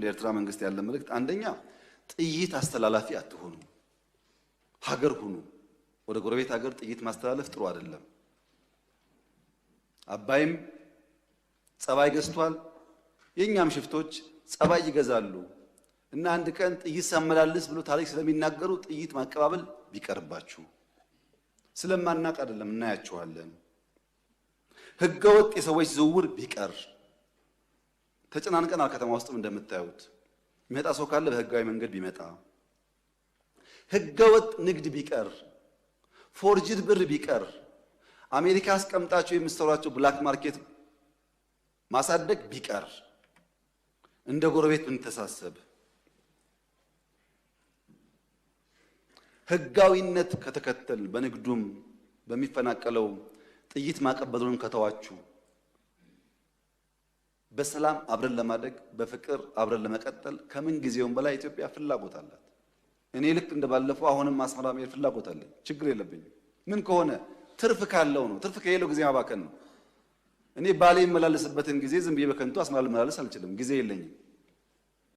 ለኤርትራ መንግስት ያለ መልእክት አንደኛ ጥይት አስተላላፊ አትሆኑ፣ ሀገር ሁኑ። ወደ ጎረቤት ሀገር ጥይት ማስተላለፍ ጥሩ አይደለም። አባይም ጸባይ ገዝቷል፣ የኛም ሽፍቶች ጸባይ ይገዛሉ እና አንድ ቀን ጥይት ሳመላልስ ብሎ ታሪክ ስለሚናገሩ ጥይት ማቀባበል ቢቀርባችሁ። ስለማናቅ አይደለም፣ እናያችኋለን። ህገወጥ የሰዎች ዝውውር ቢቀር። ተጨናንቀናል። ከተማ ውስጥም እንደምታዩት የሚመጣ ሰው ካለ በህጋዊ መንገድ ቢመጣ። ህገወጥ ንግድ ቢቀር፣ ፎርጅድ ብር ቢቀር፣ አሜሪካ አስቀምጣቸው የምትሰሯቸው ብላክ ማርኬት ማሳደግ ቢቀር፣ እንደ ጎረቤት ብንተሳሰብ፣ ህጋዊነት ከተከተል በንግዱም በሚፈናቀለው ጥይት ማቀበሉን ከተዋችሁ በሰላም አብረን ለማደግ በፍቅር አብረን ለመቀጠል ከምን ጊዜውም በላይ ኢትዮጵያ ፍላጎት አላት። እኔ ልክ እንደባለፈው አሁንም አስመራ መሄድ ፍላጎት አለኝ። ችግር የለብኝም። ምን ከሆነ ትርፍ ካለው ነው። ትርፍ ከሌለው ጊዜ ማባከን ነው። እኔ ባሌ የመላለስበትን ጊዜ ዝም ብዬ በከንቱ አስመራ ልመላለስ አልችልም። ጊዜ የለኝም።